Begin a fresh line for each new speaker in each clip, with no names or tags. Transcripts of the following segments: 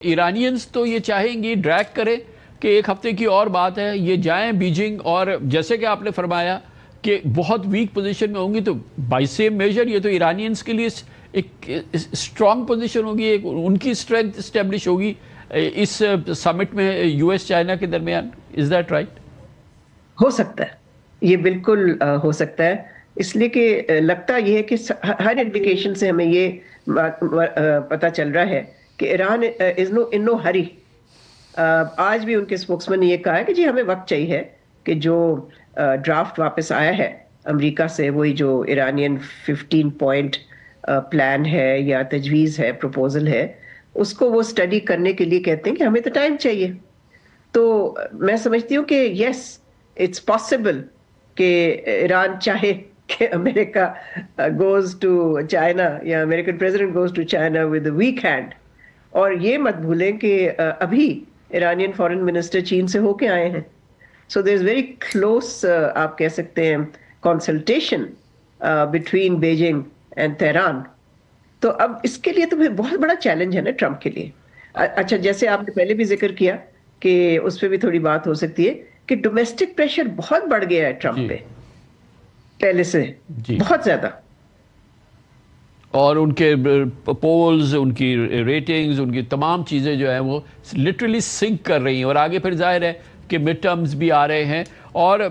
Iranians तो ये चाहेंगे ड्रैग करें कि एक हफ्ते की और बात है, ये जाएं बीजिंग, और जैसे कि आपने फरमाया कि बहुत वीक पोजीशन में होंगी, तो बाय सेम मेजर ये तो ईरानियंस के लिए एक स्ट्रांग पोजीशन होगी, एक उनकी स्ट्रेंथ स्टेब्लिश होगी इस समिट में यूएस चाइना के दरमियान। Is that right?
हो सकता है, ये बिल्कुल हो सकता है। इसलिए कि लगता ये है कि हर इंडिकेशन से हमें ये पता चल रहा है कि Iran is no in no hurry. आज भी उनके स्पोक्समैन ने ये कहा है कि जी हमें वक्त चाहिए, कि जो ड्राफ्ट वापस आया है अमेरिका से, वही जो ईरानियन 15 पॉइंट प्लान है या तजवीज़ है, प्रपोजल है, उसको वो स्टडी करने के लिए कहते हैं कि हमें तो टाइम चाहिए। तो मैं समझती हूँ कि यस, इट्स पॉसिबल कि ईरान चाहे कि अमेरिका गोज टू चाइना या American president goes to China with weak hand. और ये मत भूलें कि अभी ईरानियन फॉरेन मिनिस्टर चीन से होके आए हैं। So there is very close, आप कह सकते हैं, consultation between Beijing and Tehran. तो अब इसके लिए तो फिर बहुत बड़ा चैलेंज है ना ट्रंप के लिए। अच्छा, जैसे आपने पहले भी जिक्र किया कि उस पर भी थोड़ी बात हो सकती है कि डोमेस्टिक प्रेशर बहुत बढ़ गया है ट्रंप पे पहले से, बहुत ज्यादा।
और उनके पोल्स, उनकी रेटिंग्स, उनकी तमाम चीज़ें जो हैं वो लिटरली सिंक कर रही हैं। और आगे फिर जाहिर है कि मिड टर्म्स भी आ रहे हैं। और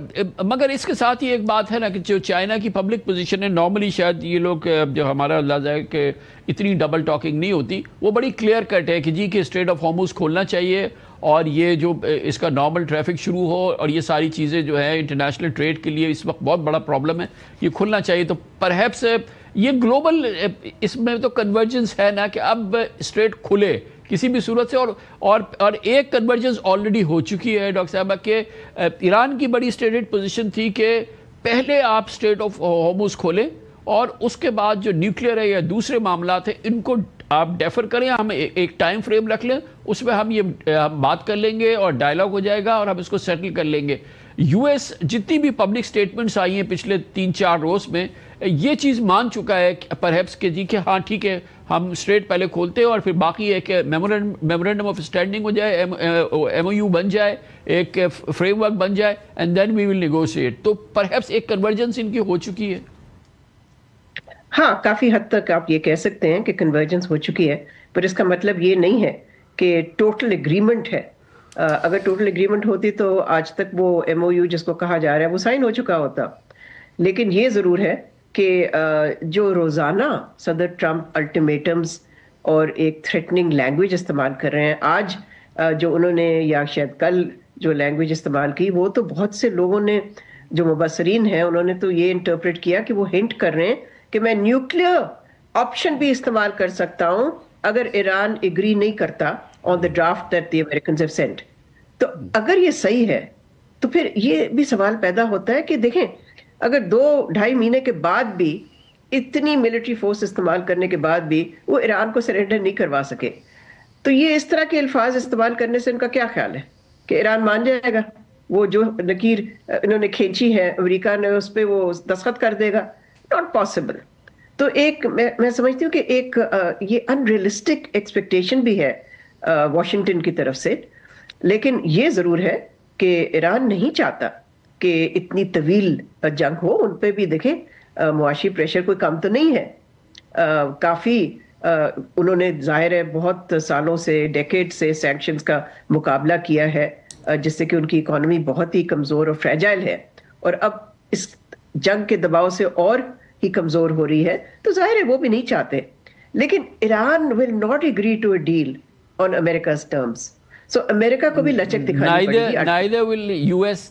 मगर इसके साथ ही एक बात है ना कि जो चाइना की पब्लिक पोजीशन है, नॉर्मली शायद ये लोग, जो हमारा अंदाजा है कि इतनी डबल टॉकिंग नहीं होती, वो बड़ी क्लियर कट है कि जी कि स्ट्रेट ऑफ हॉर्मुज़ खोलना चाहिए और ये जो इसका नॉर्मल ट्रैफिक शुरू हो, और ये सारी चीज़ें जो है इंटरनेशनल ट्रेड के लिए इस वक्त बहुत बड़ा प्रॉब्लम है, ये खुलना चाहिए। तो परहैप्स ये ग्लोबल इसमें तो कन्वर्जेंस है ना कि अब स्ट्रेट खुले किसी भी सूरत से। और एक कन्वर्जेंस ऑलरेडी हो चुकी है डॉक्टर साहबा के, ईरान की बड़ी स्टेटेड पोजीशन थी कि पहले आप स्ट्रेट ऑफ हॉर्मुज़ खोलें और उसके बाद जो न्यूक्लियर है या दूसरे मामला थे इनको आप डेफर करें, हम एक टाइम फ्रेम रख लें, उसमें हम बात कर लेंगे और डायलॉग हो जाएगा और हम इसको सेटल कर लेंगे। यूएस जितनी भी पब्लिक स्टेटमेंट्स आई हैं पिछले 3-4 रोज में, ये चीज़ मान चुका है परहैप्स के जी कि हाँ ठीक है, हम स्ट्रेट पहले खोलते हैं और फिर बाकी एक मेमोरेंडम ऑफ स्टैंडिंग हो जाए, एमओयू बन जाए, एक फ्रेमवर्क बन जाए, and then we will negotiate. तो परहैप्स एक कन्वर्जेंस इनकी हो चुकी है।
हाँ, काफी हद तक आप ये कह सकते हैं कि कन्वर्जेंस हो चुकी है, पर इसका मतलब ये नहीं है कि टोटल एग्रीमेंट है। अगर टोटल एग्रीमेंट होती तो आज तक वो एमओयू जिसको कहा जा रहा है वो साइन हो चुका होता। लेकिन ये जरूर है कि जो रोजाना सदर ट्रंप अल्टीमेटम्स और एक थ्रेटनिंग लैंग्वेज इस्तेमाल कर रहे हैं, आज जो उन्होंने या शायद कल जो लैंग्वेज इस्तेमाल की, वो तो बहुत से लोगों ने, जो मुबसरीन हैं, उन्होंने तो ये इंटरप्रेट किया कि वो हिंट कर रहे हैं कि मैं न्यूक्लियर ऑप्शन भी इस्तेमाल कर सकता हूं अगर ईरान एग्री नहीं करता on the draft that the Americans have sent. तो अगर ये सही है तो फिर ये भी सवाल पैदा होता है कि देखें, अगर 2-2.5 महीने के बाद भी, इतनी मिलिट्री फोर्स इस्तेमाल करने के बाद भी वो ईरान को सरेंडर नहीं करवा सके, तो ये इस तरह के अल्फाज इस्तेमाल करने से इनका क्या ख्याल है कि ईरान मान जाएगा? वो जो लकीर इन्होंने खींची है अमेरिका ने, उस पर वो दस्तखत कर देगा? Not possible. तो एक मैं समझती हूँ कि एक ये अनरियलिस्टिक एक्सपेक्टेशन भी है वॉशिंगटन की तरफ से। लेकिन ये जरूर है कि ईरान नहीं चाहता कि इतनी तवील जंग हो। उन पे भी देखें मुआशी प्रेशर कोई कम तो नहीं है। काफी उन्होंने जाहिर है बहुत सालों से, डेकेड से सैंक्शंस का मुकाबला किया है, जिससे कि उनकी इकोनॉमी बहुत ही कमजोर और फ्रेजाइल है, और अब इस जंग के दबाव से और ही कमजोर हो रही है। तो जाहिर है वो भी नहीं चाहते। लेकिन Iran will not agree to a deal on America's terms. So America को भी लचक दिखानी पड़ेगी।
neither will US